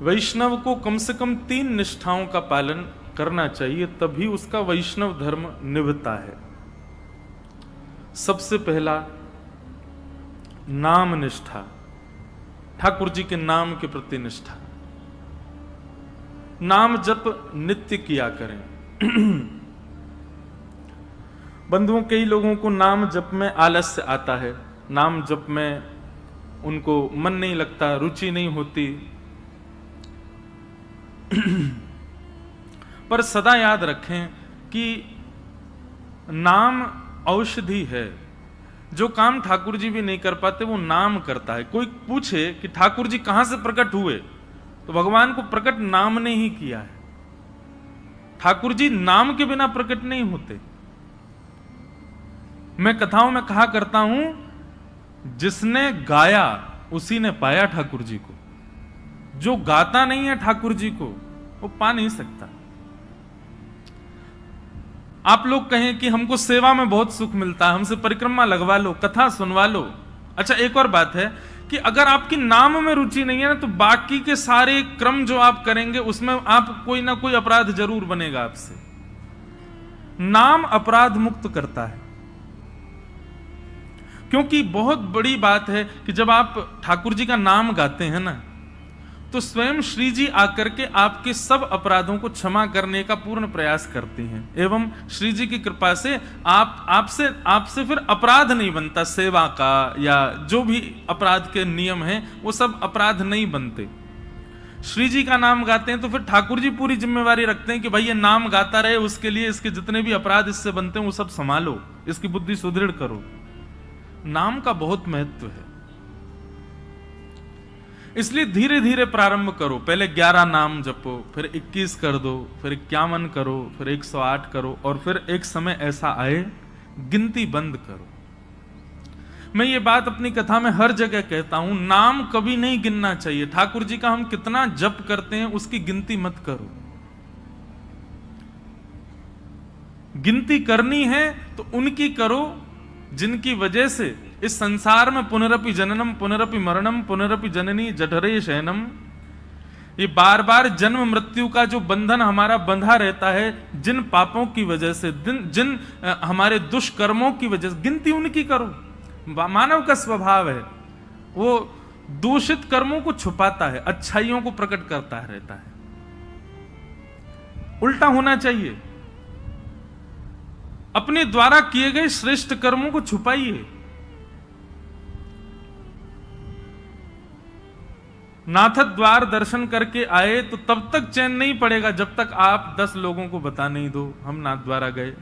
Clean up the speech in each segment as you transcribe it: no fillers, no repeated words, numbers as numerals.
वैष्णव को कम से कम 3 निष्ठाओं का पालन करना चाहिए, तभी उसका वैष्णव धर्म निभता है। सबसे पहला नाम निष्ठा, ठाकुर जी के नाम के प्रति निष्ठा। नाम जप नित्य किया करें। बंधुओं, कई लोगों को नाम जप में आलस्य आता है, नाम जप में उनको मन नहीं लगता, रुचि नहीं होती। पर सदा याद रखें कि नाम औषधि है। जो काम ठाकुर जी भी नहीं कर पाते वो नाम करता है। कोई पूछे कि ठाकुर जी कहां से प्रकट हुए, तो भगवान को प्रकट नाम ने ही किया है। ठाकुर जी नाम के बिना प्रकट नहीं होते। मैं कथाओं में कहा करता हूं, जिसने गाया उसी ने पाया ठाकुर जी को। जो गाता नहीं है ठाकुर जी को, वो पा नहीं सकता। आप लोग कहें कि हमको सेवा में बहुत सुख मिलता है, हमसे परिक्रमा लगवा लो, कथा सुनवा लो। अच्छा, एक और बात है कि अगर आपकी नाम में रुचि नहीं है ना, तो बाकी के सारे क्रम जो आप करेंगे उसमें आप कोई ना कोई अपराध जरूर बनेगा आपसे। नाम अपराध मुक्त करता है। क्योंकि बहुत बड़ी बात है कि जब आप ठाकुर जी का नाम गाते हैं ना, तो स्वयं श्री जी आकर के आपके सब अपराधों को क्षमा करने का पूर्ण प्रयास करती हैं। एवं श्री जी की कृपा से आपसे फिर अपराध नहीं बनता, सेवा का या जो भी अपराध के नियम हैं वो सब अपराध नहीं बनते। श्री जी का नाम गाते हैं तो फिर ठाकुर जी पूरी जिम्मेवारी रखते हैं कि भाई ये नाम गाता रहे, उसके लिए इसके जितने भी अपराध इससे बनते हैं वो सब संभालो, इसकी बुद्धि सुदृढ़ करो। नाम का बहुत महत्व है, इसलिए धीरे धीरे प्रारंभ करो। पहले 11 नाम जपो, फिर 21 कर दो, फिर 51 करो, फिर 108 करो, और फिर एक समय ऐसा आए गिनती बंद करो। मैं ये बात अपनी कथा में हर जगह कहता हूं, नाम कभी नहीं गिनना चाहिए। ठाकुर जी का हम कितना जप करते हैं उसकी गिनती मत करो। गिनती करनी है तो उनकी करो जिनकी वजह से इस संसार में पुनरपि जननम पुनरपि मरणम पुनरपि जननी जठरे शयनम, ये बार बार जन्म मृत्यु का जो बंधन हमारा बंधा रहता है, जिन पापों की वजह से, जिन हमारे दुष्कर्मों की वजह से, गिनती उनकी करो। मानव का स्वभाव है, वो दूषित कर्मों को छुपाता है, अच्छाइयों को प्रकट करता रहता है। उल्टा होना चाहिए। अपने द्वारा किए गए श्रेष्ठ कर्मों को छुपाइए। नाथ द्वार दर्शन करके आए तो तब तक चैन नहीं पड़ेगा जब तक आप 10 लोगों को बता नहीं दो हम नाथ द्वारा गए।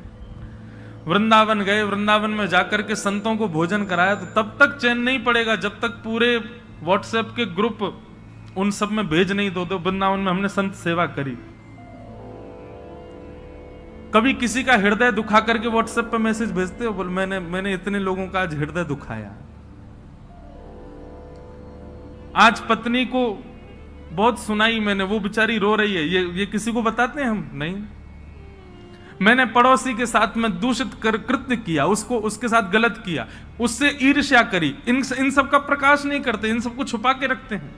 वृंदावन गए, वृंदावन में जाकर के संतों को भोजन कराया तो तब तक चैन नहीं पड़ेगा जब तक पूरे व्हाट्सएप के ग्रुप उन सब में भेज नहीं दो वृंदावन में हमने संत सेवा करी। कभी किसी का हृदय दुखा करके व्हाट्सएप पे मैसेज भेजते हो, बोल मैंने इतने लोगों का आज हृदय दुखाया। आज पत्नी को बहुत सुनाई मैंने, वो बेचारी रो रही है, ये किसी को बताते हैं हम? नहीं। मैंने पड़ोसी के साथ में दूषित कृत्य किया, उसके साथ गलत किया, उससे ईर्ष्या करी। इन सब का प्रकाश नहीं करते, इन सबको छुपा के रखते हैं।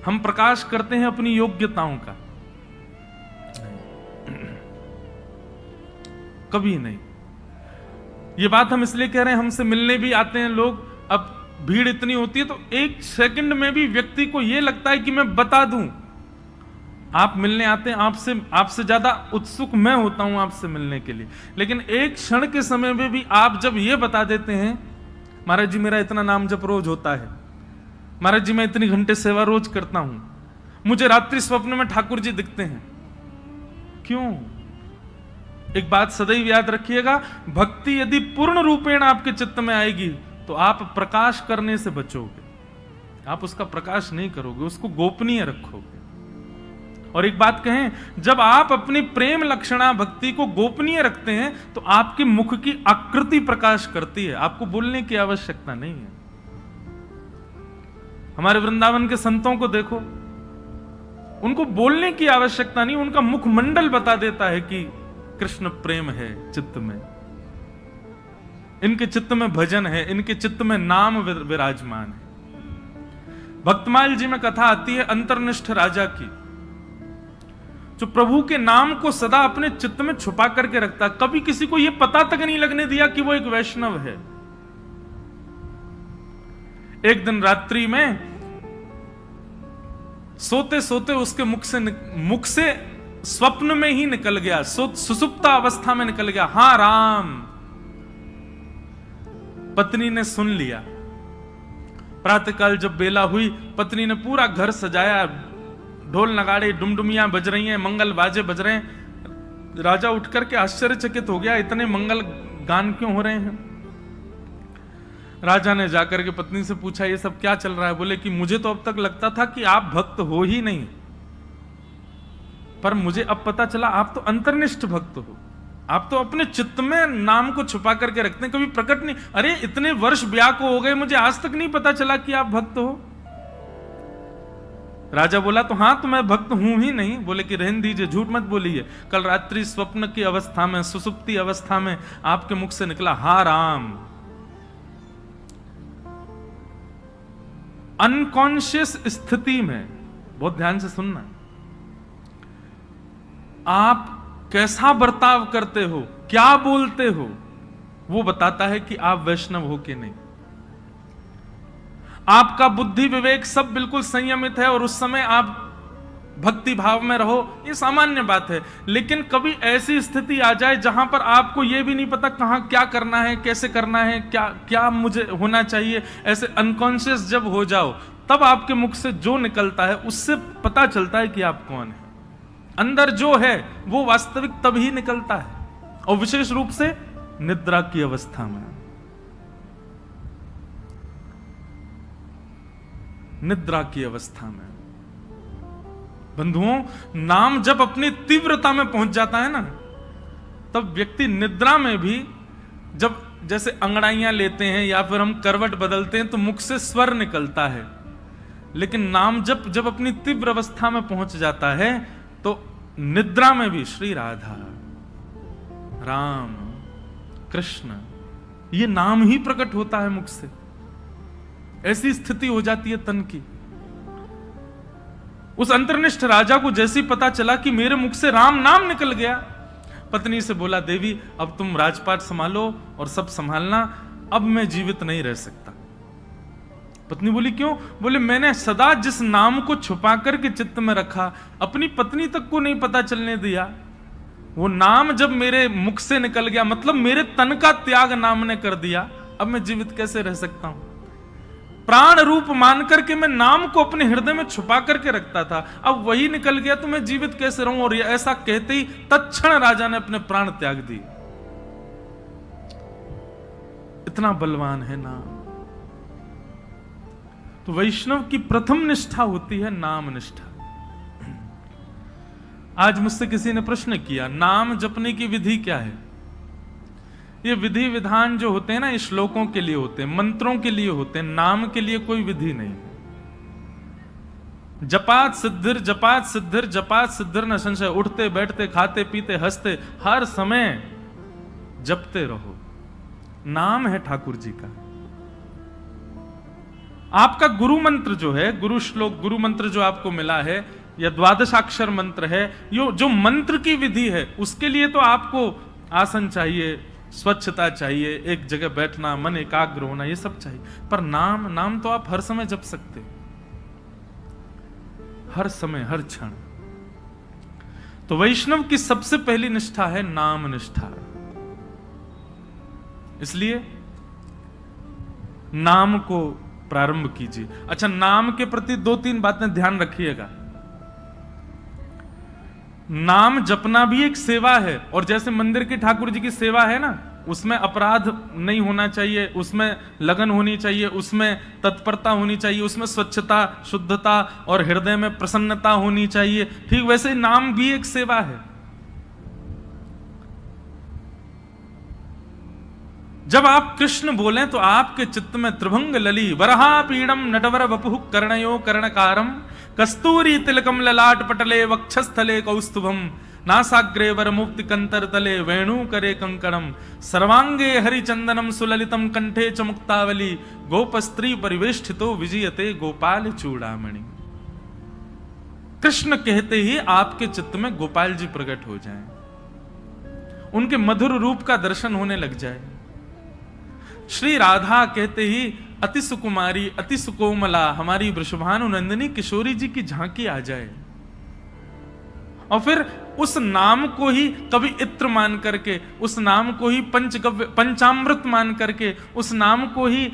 हम प्रकाश करते हैं अपनी योग्यताओं का, कभी नहीं। ये बात हम इसलिए कह रहे हैं, हमसे मिलने भी आते हैं लोग, अब भीड़ इतनी होती है तो एक सेकंड में भी व्यक्ति को यह लगता है कि मैं बता दूं। आप मिलने आते हैं, आपसे ज्यादा उत्सुक मैं होता हूं आपसे मिलने के लिए, लेकिन एक क्षण के समय में भी आप जब ये बता देते हैं, महाराज जी मेरा इतना नाम जप रोज होता है, महाराज जी मैं इतनी घंटे सेवा रोज करता हूं, मुझे रात्रि स्वप्न में ठाकुर जी दिखते हैं। क्यों? एक बात सदैव याद रखिएगा, भक्ति यदि पूर्ण रूपेण आपके चित्त में आएगी तो आप प्रकाश करने से बचोगे, आप उसका प्रकाश नहीं करोगे, उसको गोपनीय रखोगे। और एक बात कहें, जब आप अपनी प्रेम लक्षणा भक्ति को गोपनीय रखते हैं तो आपके मुख की आकृति प्रकाश करती है, आपको बोलने की आवश्यकता नहीं है। हमारे वृंदावन के संतों को देखो, उनको बोलने की आवश्यकता नहीं, उनका मुखमंडल बता देता है कि कृष्ण प्रेम है चित्त में, इनके चित्त में भजन है, इनके चित्त में नाम विराजमान है। भक्तमाल जी में कथा आती है अंतर्निष्ठ राजा की, जो प्रभु के नाम को सदा अपने चित्त में छुपा करके रखता, कभी किसी को यह पता तक नहीं लगने दिया कि वो एक वैष्णव है। एक दिन रात्रि में सोते सोते उसके मुख से स्वप्न में ही निकल गया, सुसुप्ता अवस्था में निकल गया, हां राम। पत्नी ने सुन लिया। प्रातःकाल जब बेला हुई, पत्नी ने पूरा घर सजाया, ढोल नगाड़े डुमडुमियां बज रही हैं, मंगल बाजे बज रहे हैं। राजा उठ करके आश्चर्यचकित हो गया, इतने मंगल गान क्यों हो रहे हैं। राजा ने जाकर के पत्नी से पूछा, ये सब क्या चल रहा है। बोले कि मुझे तो अब तक लगता था कि आप भक्त हो ही नहीं, पर मुझे अब पता चला आप तो अंतर्निष्ठ भक्त हो। आप तो अपने चित्त में नाम को छुपा करके रखते हैं, कभी प्रकट नहीं। अरे इतने वर्ष ब्याह को हो गए, मुझे आज तक नहीं पता चला कि आप भक्त हो। राजा बोला, तो हां तो मैं भक्त हूं ही नहीं। बोले कि रहने दीजिए, झूठ मत बोलिए। कल रात्रि स्वप्न की अवस्था में, सुसुप्ति अवस्था में आपके मुख से निकला हा राम। अनकॉन्शियस स्थिति में, बहुत ध्यान से सुनना, आप कैसा बर्ताव करते हो, क्या बोलते हो, वो बताता है कि आप वैष्णव हो कि नहीं। आपका बुद्धि विवेक सब बिल्कुल संयमित है और उस समय आप भक्ति भाव में रहो, ये सामान्य बात है। लेकिन कभी ऐसी स्थिति आ जाए जहां पर आपको यह भी नहीं पता कहां क्या करना है, कैसे करना है, क्या क्या मुझे होना चाहिए, ऐसे अनकॉन्शियस जब हो जाओ, तब आपके मुख से जो निकलता है उससे पता चलता है कि आप कौन है। अंदर जो है वो वास्तविक तभी निकलता है, और विशेष रूप से निद्रा की अवस्था में। निद्रा की अवस्था में बंधुओं, नाम जब अपनी तीव्रता में पहुंच जाता है ना, तब व्यक्ति निद्रा में भी, जब जैसे अंगड़ाइयां लेते हैं या फिर हम करवट बदलते हैं तो मुख से स्वर निकलता है। लेकिन नाम जब अपनी तीव्र अवस्था में पहुंच जाता है तो निद्रा में भी श्री राधा, राम, कृष्ण, ये नाम ही प्रकट होता है मुख से। ऐसी स्थिति हो जाती है तन की। उस अंतर्निष्ठ राजा को जैसे ही पता चला कि मेरे मुख से राम नाम निकल गया, पत्नी से बोला, देवी अब तुम राजपाट संभालो और सब संभालना, अब मैं जीवित नहीं रह सकता। पत्नी बोली, क्यों? बोले, मैंने सदा जिस नाम को छुपा करके चित्त में रखा, अपनी पत्नी तक को नहीं पता चलने दिया, वो नाम जब मेरे मुख से निकल गया, मतलब मेरे तन का त्याग नाम ने कर दिया, अब मैं जीवित कैसे रह सकता हूं। प्राण रूप मान करके मैं नाम को अपने हृदय में छुपा करके रखता था, अब वही निकल गया तो मैं जीवित कैसे रहूं। और ऐसा कहते ही तत्क्षण राजा ने अपने प्राण त्याग दिए। इतना बलवान है नाम। तो वैष्णव की प्रथम निष्ठा होती है नाम निष्ठा। आज मुझसे किसी ने प्रश्न किया, नाम जपने की विधि क्या है? ये विधि विधान जो होते हैं ना, ये श्लोकों के लिए होते हैं, मंत्रों के लिए होते हैं, नाम के लिए कोई विधि नहीं है। जपात सिद्धिर, जपात सिद्धिर, जपात सिद्धिर न संशय। उठते बैठते खाते पीते हंसते हर समय जपते रहो। नाम है ठाकुर जी का। आपका गुरु मंत्र जो है, गुरु श्लोक, गुरु मंत्र जो आपको मिला है, या द्वादशाक्षर मंत्र है, जो मंत्र की विधि है, उसके लिए तो आपको आसन चाहिए, स्वच्छता चाहिए, एक जगह बैठना, मन एकाग्र होना, ये सब चाहिए। पर नाम तो आप हर समय जप सकते, हर समय हर क्षण। तो वैष्णव की सबसे पहली निष्ठा है नाम निष्ठा। इसलिए नाम को प्रारंभ कीजिए। अच्छा, नाम के प्रति 2-3 बातें ध्यान रखिएगा। नाम जपना भी एक सेवा है, और जैसे मंदिर की ठाकुर जी की सेवा है ना, उसमें अपराध नहीं होना चाहिए, उसमें लगन होनी चाहिए, उसमें तत्परता होनी चाहिए, उसमें स्वच्छता, शुद्धता और हृदय में प्रसन्नता होनी चाहिए। ठीक वैसे नाम भी एक सेवा है। जब आप कृष्ण बोलें तो आपके चित्त में त्रिभंग लली, वरहा पीड़म नटवर वपुः कर्णयो कर्णकारम, कस्तूरी तिलकम ललाट पटले वक्षस्थले कौस्तुभम, नासाग्रे वर मुक्ति कंतर तले वेणु करे कंकणम सर्वांगे हरिचंदनम सुललितम कंठे च मुक्तावली गोप स्त्री परिवेष्टितो विजयते गोपाल चूड़ामणि। कृष्ण कहते ही आपके चित्त में गोपाल जी प्रकट हो जाएं, उनके मधुर रूप का दर्शन होने लग जाए। श्री राधा कहते ही अति सुकुमारी अति सुकोमला हमारी वृषभानु नंदिनी किशोरी जी की झांकी आ जाए, और फिर उस नाम को ही कभी इत्र मान करके, उस नाम को ही पंचामृत मान करके, उस नाम को ही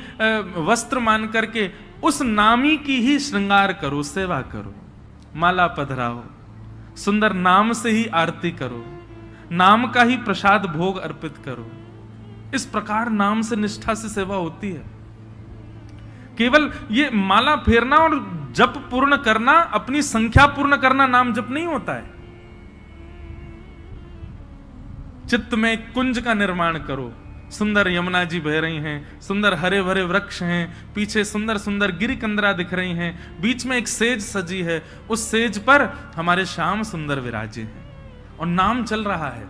वस्त्र मान करके, उस नामी की ही श्रृंगार करो, सेवा करो, माला पधराओ, सुंदर नाम से ही आरती करो, नाम का ही प्रसाद भोग अर्पित करो। इस प्रकार नाम से निष्ठा से सेवा होती है। केवल ये माला फेरना और जप पूर्ण करना, अपनी संख्या पूर्ण करना नाम जप नहीं होता है। चित्त में एक कुंज का निर्माण करो, सुंदर यमुना जी बह रही हैं, सुंदर हरे भरे वृक्ष हैं, पीछे सुंदर सुंदर गिरी कंदरा दिख रही हैं, बीच में एक सेज सजी है, उस सेज पर हमारे श्याम सुंदर विराजे हैं और नाम चल रहा है।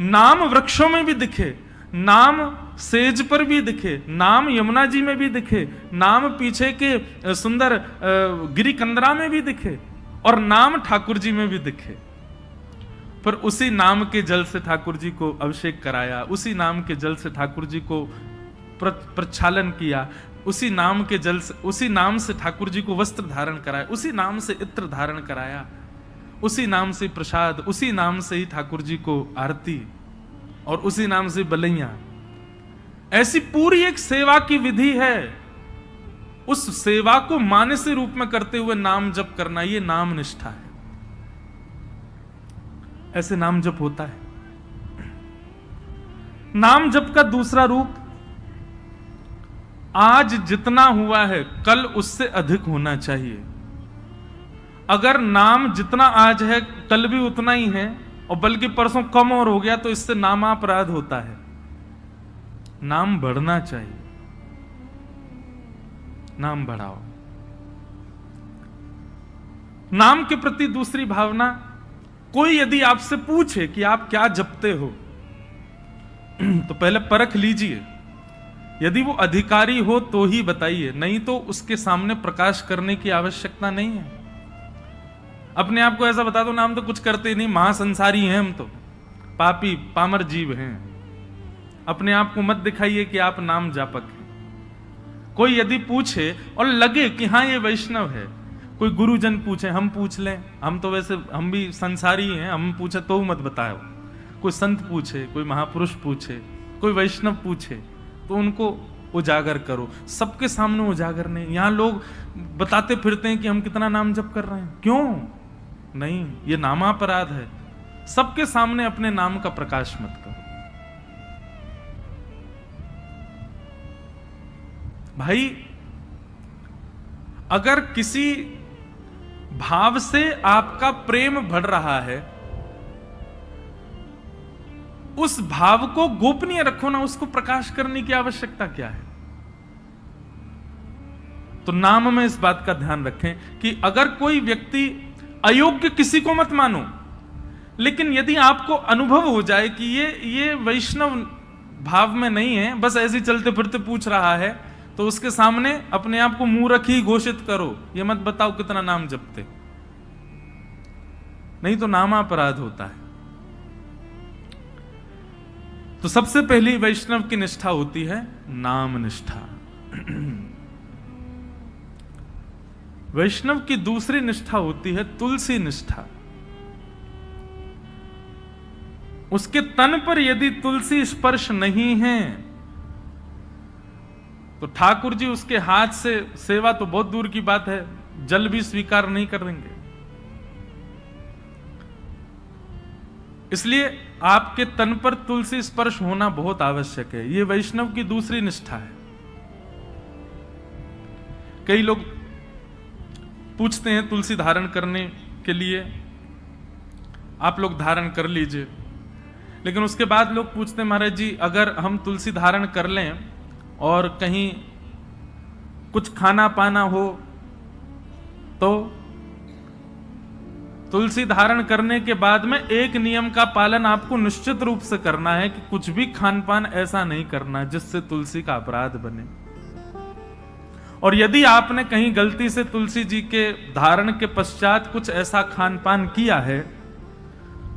नाम वृक्षों में भी दिखे, नाम सेज पर भी दिखे, नाम यमुना जी में भी दिखे, नाम पीछे के सुंदर गिरी कंदरा में भी दिखे, और नाम ठाकुर जी में भी दिखे। पर उसी नाम के जल से ठाकुर जी को अभिषेक कराया, उसी नाम के जल से ठाकुर जी को प्रक्षालन किया, उसी नाम के जल से, उसी नाम से ठाकुर जी को वस्त्र धारण कराया, उसी नाम से इत्र धारण कराया, उसी नाम से प्रसाद, उसी नाम से ही ठाकुर जी को आरती, और उसी नाम से बलैया। ऐसी पूरी एक सेवा की विधि है। उस सेवा को मानसी रूप में करते हुए नाम जप करना, ये नाम निष्ठा है। ऐसे नाम जप होता है। नाम जप का दूसरा रूप, आज जितना हुआ है कल उससे अधिक होना चाहिए। अगर नाम जितना आज है कल भी उतना ही है, और बल्कि परसों कम और हो गया, तो इससे नामापराध होता है। नाम बढ़ना चाहिए, नाम बढ़ाओ। नाम के प्रति दूसरी भावना, कोई यदि आपसे पूछे कि आप क्या जपते हो, तो पहले परख लीजिए। यदि वो अधिकारी हो तो ही बताइए, नहीं तो उसके सामने प्रकाश करने की आवश्यकता नहीं है। अपने आप को ऐसा बता दो, नाम तो कुछ करते नहीं, महासंसारी हैं हम, तो पापी पामर जीव हैं। अपने आप को मत दिखाइए कि आप नाम जापक हैं। कोई यदि पूछे और लगे कि हाँ ये वैष्णव है, कोई गुरुजन पूछे, हम पूछ लें, हम तो वैसे हम भी संसारी हैं, हम पूछे तो मत बताओ। कोई संत पूछे, कोई महापुरुष पूछे, कोई वैष्णव पूछे, तो उनको उजागर करो। सबके सामने उजागर नहीं। यहां लोग बताते फिरते हैं कि हम कितना नाम जप कर रहे हैं, क्यों नहीं, ये नामापराध है। सबके सामने अपने नाम का प्रकाश मत करो। भाई, अगर किसी भाव से आपका प्रेम बढ़ रहा है, उस भाव को गोपनीय रखो ना, उसको प्रकाश करने की आवश्यकता क्या है। तो नाम में इस बात का ध्यान रखें कि अगर कोई व्यक्ति अयोग्य, किसी को मत मानो, लेकिन यदि आपको अनुभव हो जाए कि ये वैष्णव भाव में नहीं है, बस ऐसे ही चलते फिरते पूछ रहा है, तो उसके सामने अपने आप को मूर्ख ही घोषित करो। ये मत बताओ कितना नाम जपते, नहीं तो नामापराध होता है। तो सबसे पहली वैष्णव की निष्ठा होती है नाम निष्ठा। वैष्णव की दूसरी निष्ठा होती है तुलसी निष्ठा। उसके तन पर यदि तुलसी स्पर्श नहीं है, तो ठाकुर जी उसके हाथ से सेवा तो बहुत दूर की बात है, जल भी स्वीकार नहीं करेंगे। इसलिए आपके तन पर तुलसी स्पर्श होना बहुत आवश्यक है। यह वैष्णव की दूसरी निष्ठा है। कई लोग पूछते हैं तुलसी धारण करने के लिए, आप लोग धारण कर लीजिए, लेकिन उसके बाद लोग पूछते हैं महाराज जी, अगर हम तुलसी धारण कर लें और कहीं कुछ खाना पाना हो तुलसी धारण करने के बाद में एक नियम का पालन आपको निश्चित रूप से करना है कि कुछ भी खान पान ऐसा नहीं करना जिससे तुलसी का अपराध बने। और यदि आपने कहीं गलती से तुलसी जी के धारण के पश्चात कुछ ऐसा खान पान किया है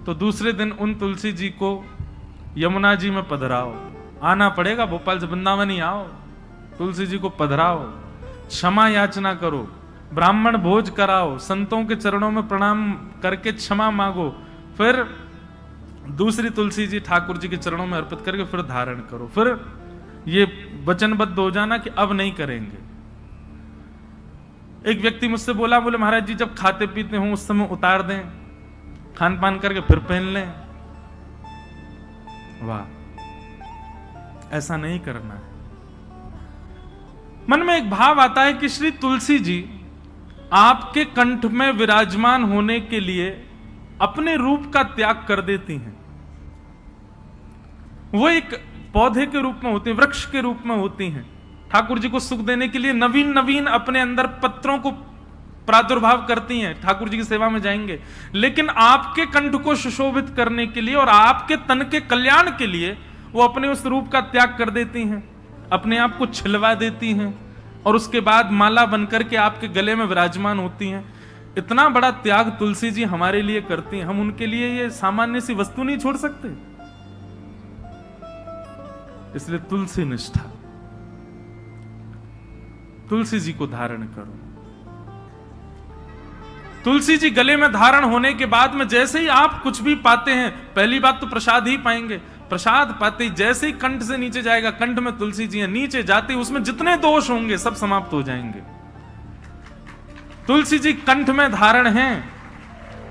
तो दूसरे दिन उन तुलसी जी को यमुना जी में पधराओ। आना पड़ेगा, भोपाल से वृंदावन ही आओ, तुलसी जी को पधराओ, क्षमा याचना करो, ब्राह्मण भोज कराओ, संतों के चरणों में प्रणाम करके क्षमा मांगो, फिर दूसरी तुलसी जी ठाकुर जी के चरणों में अर्पित करके फिर धारण करो। फिर ये वचनबद्ध हो जाना कि अब नहीं करेंगे। एक व्यक्ति मुझसे बोला, बोले महाराज जी जब खाते पीते हो उस समय उतार दें, खान पान करके फिर पहन लें। वाह, ऐसा नहीं करना है। मन में एक भाव आता है कि श्री तुलसी जी आपके कंठ में विराजमान होने के लिए अपने रूप का त्याग कर देती हैं। वो एक पौधे के रूप में होती हैं, वृक्ष के रूप में होती हैं। ठाकुर जी को सुख देने के लिए नवीन नवीन अपने अंदर पत्रों को प्रादुर्भाव करती हैं, ठाकुर जी की सेवा में जाएंगे। लेकिन आपके कंठ को सुशोभित करने के लिए और आपके तन के कल्याण के लिए वो अपने उस रूप का त्याग कर देती हैं, अपने आप को छिलवा देती हैं और उसके बाद माला बनकर के आपके गले में विराजमान होती हैं। इतना बड़ा त्याग तुलसी जी हमारे लिए करती हैं, हम उनके लिए ये सामान्य सी वस्तु नहीं छोड़ सकते। इसलिए तुलसी निष्ठा, तुलसी जी को धारण करो। तुलसी जी गले में धारण होने के बाद में जैसे ही आप कुछ भी पाते हैं, पहली बात तो प्रसाद ही पाएंगे। प्रसाद पाते ही जैसे ही कंठ से नीचे जाएगा, कंठ में तुलसी जी है, नीचे जाते ही उसमें जितने दोष होंगे सब समाप्त हो जाएंगे। तुलसी जी कंठ में धारण हैं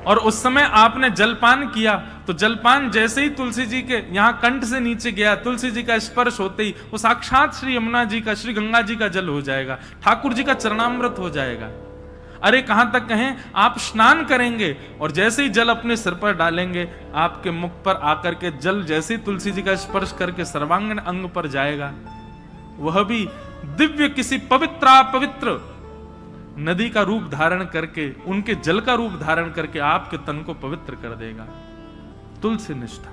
और उस समय आपने जलपान किया तो जलपान जैसे ही तुलसी जी के यहां कंठ से नीचे गया, तुलसी जी का स्पर्श होते ही वो साक्षात श्री यमुना जी का, श्री गंगा जी का जल हो जाएगा, ठाकुर जी का चरणामृत हो जाएगा। अरे कहां तक कहें, आप स्नान करेंगे और जैसे ही जल अपने सिर पर डालेंगे, आपके मुख पर आकर के जल जैसे ही तुलसी जी का स्पर्श करके सर्वांगीण अंग पर जाएगा, वह भी दिव्य किसी पवित्र नदी का रूप धारण करके, उनके जल का रूप धारण करके आपके तन को पवित्र कर देगा। तुलसी निष्ठा।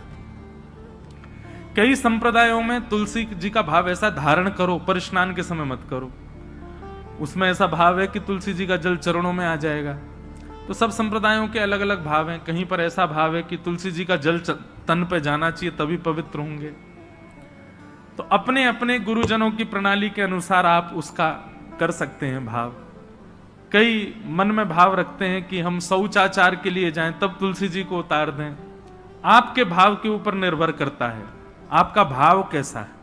कई संप्रदायों में तुलसी जी का भाव ऐसा, धारण करो पर स्नान के समय मत करो। उसमें ऐसा भाव है कि तुलसी जी का जल चरणों में आ जाएगा। तो सब संप्रदायों के अलग अलग भाव हैं। कहीं पर ऐसा भाव है कि तुलसी जी का जल तन पे जाना चाहिए तभी पवित्र होंगे। तो अपने अपने गुरुजनों की प्रणाली के अनुसार आप उसका कर सकते हैं भाव। कई मन में भाव रखते हैं कि हम शौचाचार के लिए जाएं तब तुलसी जी को उतार दें। आपके भाव के ऊपर निर्भर करता है, आपका भाव कैसा है,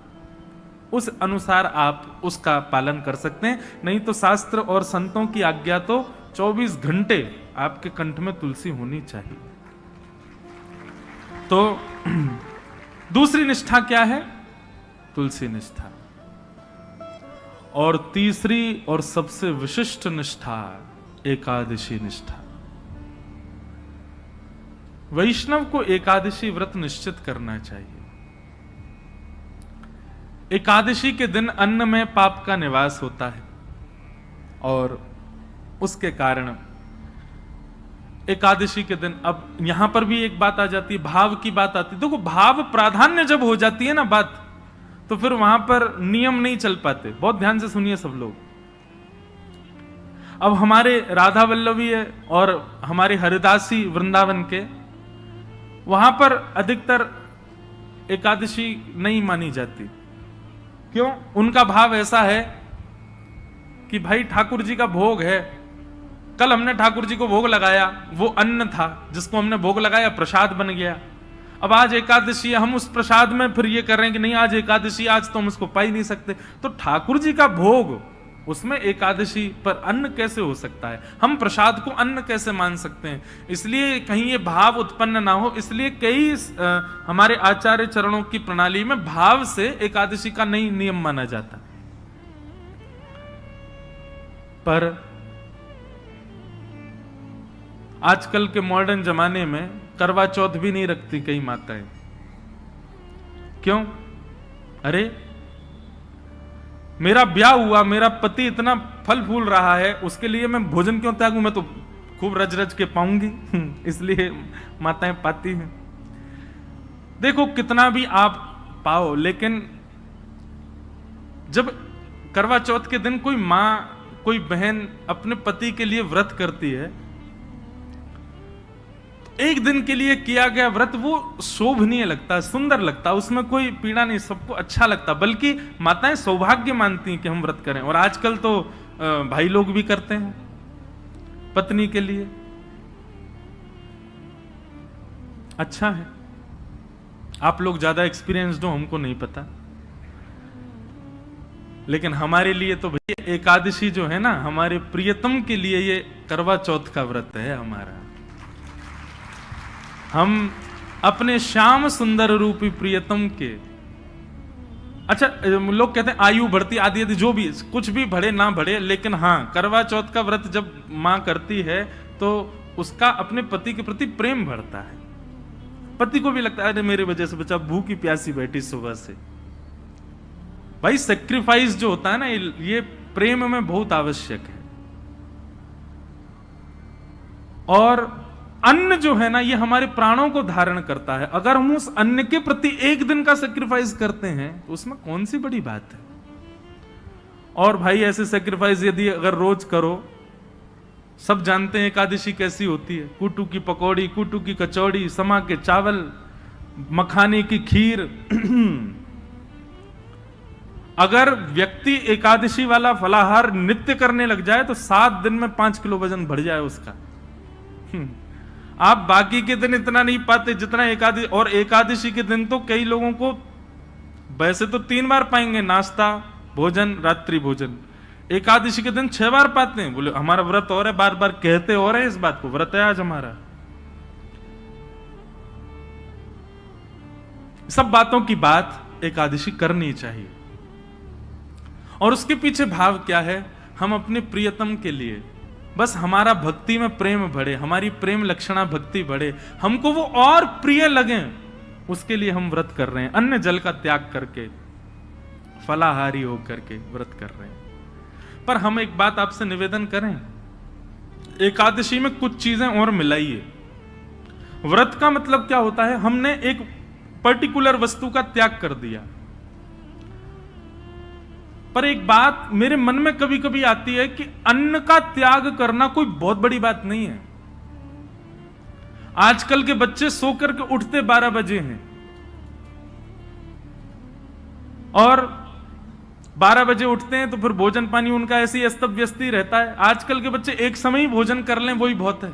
उस अनुसार आप उसका पालन कर सकते हैं। नहीं तो शास्त्र और संतों की आज्ञा तो 24 घंटे आपके कंठ में तुलसी होनी चाहिए। तो दूसरी निष्ठा क्या है? तुलसी निष्ठा। और तीसरी और सबसे विशिष्ट निष्ठा एकादशी निष्ठा। वैष्णव को एकादशी व्रत निश्चित करना चाहिए। एकादशी के दिन अन्न में पाप का निवास होता है और उसके कारण एकादशी के दिन, अब यहां पर भी एक बात आ जाती है, भाव की बात आती है। देखो, भाव प्राधान्य जब हो जाती है ना बात, तो फिर वहां पर नियम नहीं चल पाते। बहुत ध्यान से सुनिए सब लोग। अब हमारे राधा वल्लभी है और हमारे हरिदासी वृंदावन के, वहां पर अधिकतर एकादशी नहीं मानी जाती। क्यों? उनका भाव ऐसा है कि भाई ठाकुर जी का भोग है, कल हमने ठाकुर जी को भोग लगाया, वो अन्न था जिसको हमने भोग लगाया, प्रसाद बन गया। अब आज एकादशी है, हम उस प्रसाद में फिर ये कर रहे हैं कि नहीं आज एकादशी, आज तो हम उसको पा ही नहीं सकते। तो ठाकुर जी का भोग, उसमें एकादशी पर अन्न कैसे हो सकता है? हम प्रसाद को अन्न कैसे मान सकते हैं? इसलिए कहीं ये भाव उत्पन्न ना हो, इसलिए कई हमारे आचार्य चरणों की प्रणाली में भाव से एकादशी का नहीं नियम माना जाता। पर आजकल के मॉडर्न जमाने में करवा चौथ भी नहीं रखती कई माताएं। क्यों? अरे मेरा ब्याह हुआ, मेरा पति इतना फल फूल रहा है, उसके लिए मैं भोजन क्यों त्यागूं? मैं तो खूब रज रज के पाऊंगी इसलिए माताएं पाती हैं। देखो कितना भी आप पाओ, लेकिन जब करवा चौथ के दिन कोई मां कोई बहन अपने पति के लिए व्रत करती है, तो एक दिन के लिए किया गया व्रत वो शोभनीय लगता, सुंदर लगता, उसमें कोई पीड़ा नहीं, सबको अच्छा लगता, बल्कि माताएं सौभाग्य मानती हैं कि हम व्रत करें। और आजकल तो भाई लोग भी करते हैं पत्नी के लिए। अच्छा है, आप लोग ज्यादा एक्सपीरियंस्ड हो, हमको नहीं पता, लेकिन हमारे लिए तो भैया एकादशी जो है ना, हमारे प्रियतम के लिए ये करवा चौथ का व्रत है हमारा। हम अपने श्याम सुंदर रूपी प्रियतम के, अच्छा लोग कहते हैं आयु बढ़ती आदि आदि, जो भी कुछ भी बढ़े ना बढ़े, लेकिन हाँ करवा चौथ का व्रत जब मां करती है तो उसका अपने पति के प्रति प्रेम बढ़ता है। पति को भी लगता है अरे मेरे वजह से बच्चा भूखी प्यासी बैठी सुबह से। भाई सेक्रीफाइस जो होता है ना, ये प्रेम में बहुत आवश्यक है। और अन्न जो है ना, ये हमारे प्राणों को धारण करता है। अगर हम उस अन्न के प्रति एक दिन का सेक्रीफाइस करते हैं तो उसमें कौन सी बड़ी बात है। और भाई ऐसे सेक्रीफाइस यदि अगर रोज करो, सब जानते हैं एकादशी कैसी होती है, कुटू की पकौड़ी, कुटू की कचौड़ी, समा के चावल, मखाने की खीर अगर व्यक्ति एकादशी वाला फलाहार नित्य करने लग जाए तो 7 दिन में 5 किलो वजन बढ़ जाए उसका। आप बाकी के दिन इतना नहीं पाते जितना एकादशी, और एकादशी के दिन तो कई लोगों को वैसे तो 3 बार पाएंगे, नाश्ता, भोजन, रात्रि भोजन। एकादशी के दिन 6 बार पाते हैं। बोले हमारा व्रत और है, बार बार कहते और है इस बात को, व्रत है आज हमारा। सब बातों की बात एकादशी करनी चाहिए। और उसके पीछे भाव क्या है, हम अपने प्रियतम के लिए बस हमारा भक्ति में प्रेम बढ़े, हमारी प्रेम लक्षणा भक्ति बढ़े, हमको वो और प्रिय लगे, उसके लिए हम व्रत कर रहे हैं। अन्न जल का त्याग करके, फलाहारी होकर के व्रत कर रहे हैं। पर हम एक बात आपसे निवेदन करें, एकादशी में कुछ चीजें और मिलाइए। व्रत का मतलब क्या होता है, हमने एक पर्टिकुलर वस्तु का त्याग कर दिया। पर एक बात मेरे मन में कभी कभी आती है कि अन्न का त्याग करना कोई बहुत बड़ी बात नहीं है। आजकल के बच्चे सो करके उठते 12 बजे हैं और 12 बजे उठते हैं तो फिर भोजन पानी उनका ऐसे ही अस्त व्यस्त ही रहता है। आजकल के बच्चे एक समय ही भोजन कर लें वही बहुत है।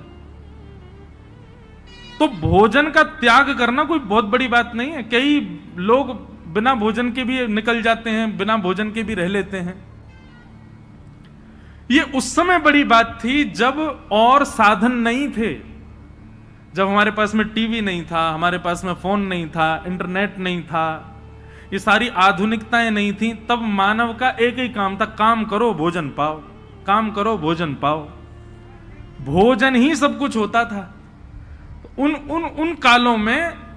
तो भोजन का त्याग करना कोई बहुत बड़ी बात नहीं है। कई लोग बिना भोजन के भी निकल जाते हैं, बिना भोजन के भी रह लेते हैं। ये उस समय बड़ी बात थी जब और साधन नहीं थे, जब हमारे पास में टीवी नहीं था, हमारे पास में फोन नहीं था, इंटरनेट नहीं था, ये सारी आधुनिकताएं नहीं थी। तब मानव का एक ही काम था, काम करो भोजन पाओ, काम करो भोजन पाओ। भोजन ही सब कुछ होता था। उन कालों में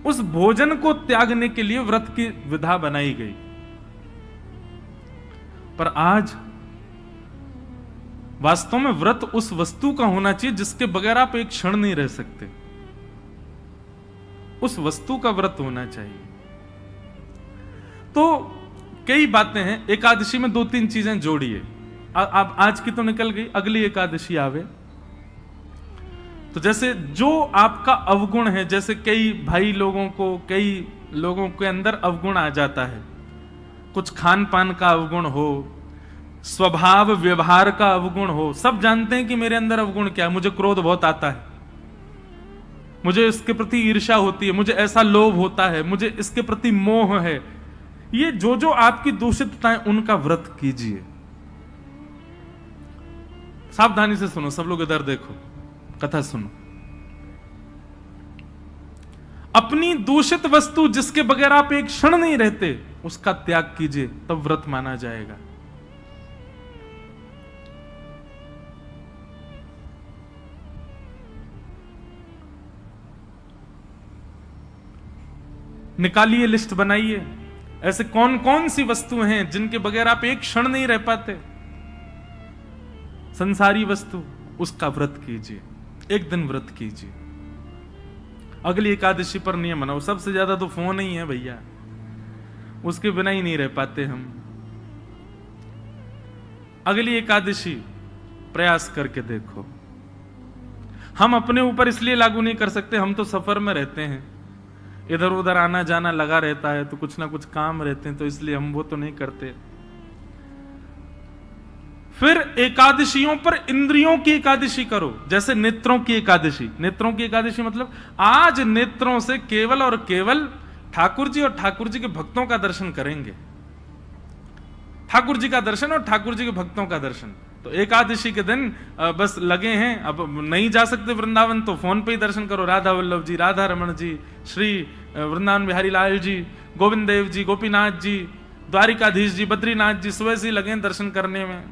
उस भोजन को त्यागने के लिए व्रत की विधा बनाई गई। पर आज वास्तव में व्रत उस वस्तु का होना चाहिए जिसके बगैर आप एक क्षण नहीं रह सकते। उस वस्तु का व्रत होना चाहिए। तो कई बातें हैं। एकादशी में 2-3 चीजें जोड़िए। अब आज की तो निकल गई, अगली एकादशी आवे तो जैसे जो आपका अवगुण है, जैसे कई भाई लोगों को, कई लोगों के अंदर अवगुण आ जाता है, कुछ खान पान का अवगुण हो, स्वभाव व्यवहार का अवगुण हो। सब जानते हैं कि मेरे अंदर अवगुण क्या है। मुझे क्रोध बहुत आता है, मुझे इसके प्रति ईर्ष्या होती है, मुझे ऐसा लोभ होता है, मुझे इसके प्रति मोह है। ये जो आपकी दूषितताएं, उनका व्रत कीजिए। सावधानी से सुनो, सब लोग इधर देखो, कथा सुनो। अपनी दूषित वस्तु जिसके बगैर आप एक क्षण नहीं रहते, उसका त्याग कीजिए, तब व्रत माना जाएगा। निकालिए, लिस्ट बनाइए, ऐसे कौन कौन सी वस्तुएं हैं जिनके बगैर आप एक क्षण नहीं रह पाते। संसारी वस्तु, उसका व्रत कीजिए, एक दिन व्रत कीजिए। अगली एकादशी पर नियम बनाओ। सबसे ज्यादा तो फोन ही है भैया, उसके बिना ही नहीं रह पाते हम। अगली एकादशी प्रयास करके देखो। हम अपने ऊपर इसलिए लागू नहीं कर सकते, हम तो सफर में रहते हैं, इधर उधर आना जाना लगा रहता है, तो कुछ ना कुछ काम रहते हैं, तो इसलिए हम वो तो नहीं करते। फिर एकादशियों पर इंद्रियों की एकादशी करो, जैसे नेत्रों की एकादशी। नेत्रों की एकादशी मतलब आज नेत्रों से केवल और केवल ठाकुर जी और ठाकुर जी के भक्तों का दर्शन करेंगे। ठाकुर जी का दर्शन और ठाकुर जी के भक्तों का दर्शन। तो एकादशी के दिन बस लगे हैं, अब नहीं जा सकते वृंदावन तो फोन पे ही दर्शन करो। राधा वल्लभ जी, राधा रमन जी, श्री वृंदावन बिहारी लाल जी, गोविंद देव जी, गोपीनाथ जी, द्वारिकाधीश जी, बद्रीनाथ जी, सुबह से लगे दर्शन करने में।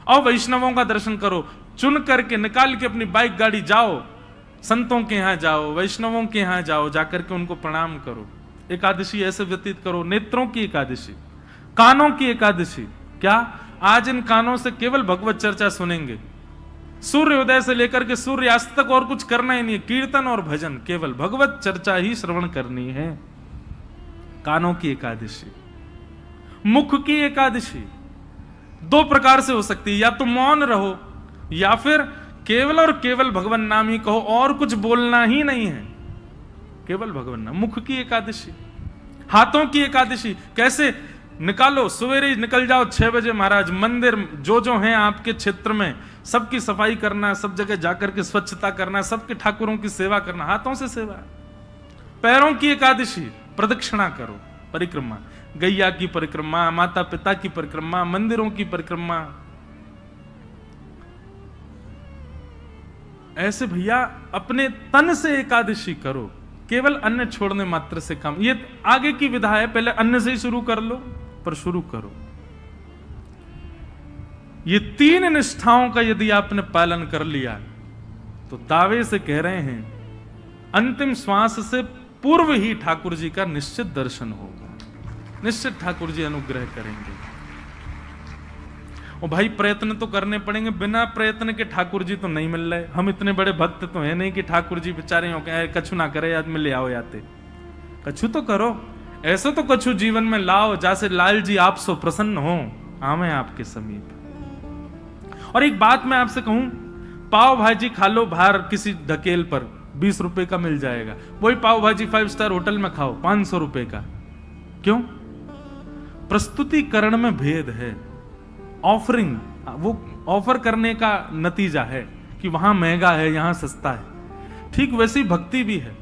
और वैष्णवों का दर्शन करो, चुन करके निकाल के अपनी बाइक गाड़ी जाओ, संतों के यहां जाओ, वैष्णवों के यहां जाओ, जाकर के उनको प्रणाम करो। एकादशी ऐसे व्यतीत करो। नेत्रों की एकादशी, कानों की एकादशी। क्या आज इन कानों से केवल भगवत चर्चा सुनेंगे, सूर्योदय से लेकर के सूर्यास्त तक और कुछ करना ही नहीं है, कीर्तन और भजन, केवल भगवत चर्चा ही श्रवण करनी है। कानों की एकादशी। मुख की एकादशी दो प्रकार से हो सकती है, या तो मौन रहो या फिर केवल और केवल भगवान नाम ही कहो, और कुछ बोलना ही नहीं है, केवल भगवान नाम। मुख की एकादशी। हाथों की एकादशी कैसे निकालो, सवेरे निकल जाओ 6 बजे महाराज, मंदिर जो जो हैं आपके क्षेत्र में सबकी सफाई करना, सब जगह जाकर के स्वच्छता करना, सबके ठाकुरों की सेवा करना, हाथों से सेवा। पैरों की एकादशी, प्रदक्षिणा करो, परिक्रमा, गैया की परिक्रमा, माता पिता की परिक्रमा, मंदिरों की परिक्रमा। ऐसे भैया अपने तन से एकादशी करो, केवल अन्न छोड़ने मात्र से काम। ये आगे की विधा है, पहले अन्न से ही शुरू कर लो, पर शुरू करो। ये 3 निष्ठाओं का यदि आपने पालन कर लिया तो दावे से कह रहे हैं अंतिम श्वास से पूर्व ही ठाकुर जी का निश्चित दर्शन होगा, निश्चित ठाकुर जी अनुग्रह करेंगे। और भाई प्रयत्न तो करने पड़ेंगे, बिना प्रयत्न के ठाकुर जी तो नहीं मिल रहे। हम इतने बड़े भक्त तो है नहीं कि ठाकुर जी बेचारे हो के कछु ना करे, आज में ले आओ याते। कछु तो करो, ऐसा तो कछु जीवन में लाओ जैसे लाल जी आप सो प्रसन्न हो, आवे आपके समीप। और एक बात मैं आपसे कहूं, पाव भाजी खा लो बाहर किसी ढकेल पर, 20 रुपए का मिल जाएगा। वही पाव भाजी 5 स्टार होटल में खाओ 500 रुपए का। क्यों? प्रस्तुतिकरण में भेद है। ऑफरिंग, वो ऑफर करने का नतीजा है कि वहां महंगा है, यहां सस्ता है। ठीक वैसी भक्ति भी है।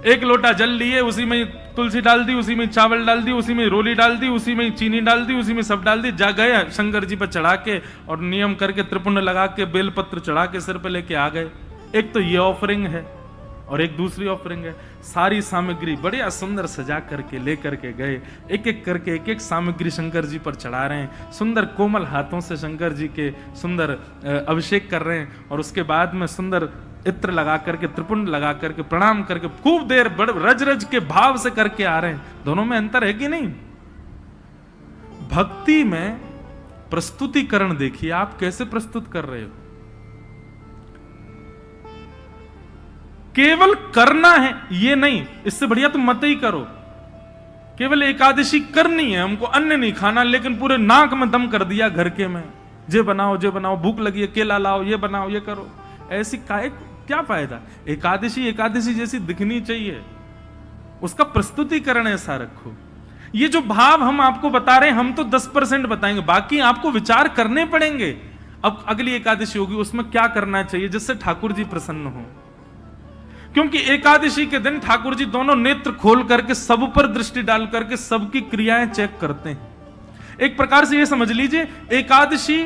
एक लोटा जल लिए, उसी में तुलसी डाल दी, उसी में चावल डाल दी, उसी में रोली डाल दी, उसी में चीनी डाल दी, उसी में सब डाल दी, जा गए शंकर जी पर चढ़ा के और नियम करके त्रिपुंड लगा के बेलपत्र चढ़ा के सिर पे लेके आ गए। एक तो ये ऑफरिंग है और एक दूसरी ऑफरिंग है, सारी सामग्री बढ़िया सुंदर सजा करके लेकर के गए, एक एक करके एक एक सामग्री शंकर जी पर चढ़ा रहे हैं, सुंदर कोमल हाथों से शंकर जी के सुंदर अभिषेक कर रहे हैं, और उसके बाद में सुंदर इत्र लगा करके त्रिपुंड लगा करके प्रणाम करके खूब देर बड़ रज रज के भाव से करके आ रहे हैं। दोनों में अंतर है कि नहीं? भक्ति में प्रस्तुतिकरण देखिए, आप कैसे प्रस्तुत कर रहे हो। केवल करना है ये नहीं, इससे बढ़िया तुम मत ही करो। केवल एकादशी करनी है, हमको अन्न नहीं खाना, लेकिन पूरे नाक में दम कर दिया घर के में, जे बनाओ, भूख लगी है केला लाओ, ये बनाओ, ये करो। ऐसी काय क्या फायदा? एकादशी एकादशी जैसी दिखनी चाहिए, उसका प्रस्तुतिकरण ऐसा रखो। ये जो भाव हम आपको बता रहे हैं, हम तो 10% बताएंगे, बाकी आपको विचार करने पड़ेंगे। अब अगली एकादशी होगी, उसमें क्या करना चाहिए जिससे ठाकुर जी प्रसन्न हो। क्योंकि एकादशी के दिन ठाकुर जी दोनों नेत्र खोल करके सब पर दृष्टि डाल करके सबकी क्रियाएं चेक करते हैं। एक प्रकार से ये समझ लीजिए, एकादशी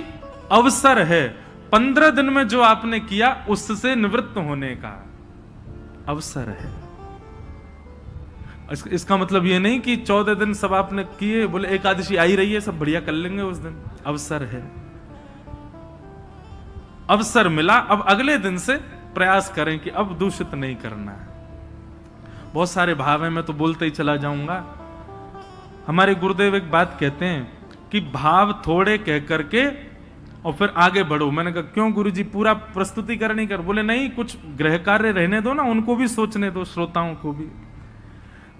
अवसर है, 15 दिन में जो आपने किया उससे निवृत्त होने का अवसर है। इसका मतलब ये नहीं कि 14 दिन सब आपने किए, बोले एकादशी आई रही है सब बढ़िया कर लेंगे उस दिन। अवसर है, अवसर मिला, अब अगले दिन से प्रयास करें कि अब दूषित नहीं करना है। बहुत सारे भाव हैं, मैं तो बोलते ही चला जाऊंगा। हमारे गुरुदेव एक बात कहते हैं कि भाव थोड़े कह करके और फिर आगे बढ़ो। मैंने कहा क्यों गुरुजी, पूरा प्रस्तुतिकरण ही कर? बोले नहीं, कुछ गृह कार्य रहने दो ना, उनको भी सोचने दो, श्रोताओं को भी।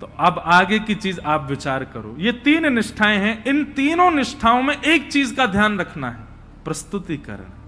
तो अब आगे की चीज आप विचार करो। ये 3 निष्ठाएं हैं, इन तीनों निष्ठाओं में एक चीज का ध्यान रखना है, प्रस्तुतिकरण।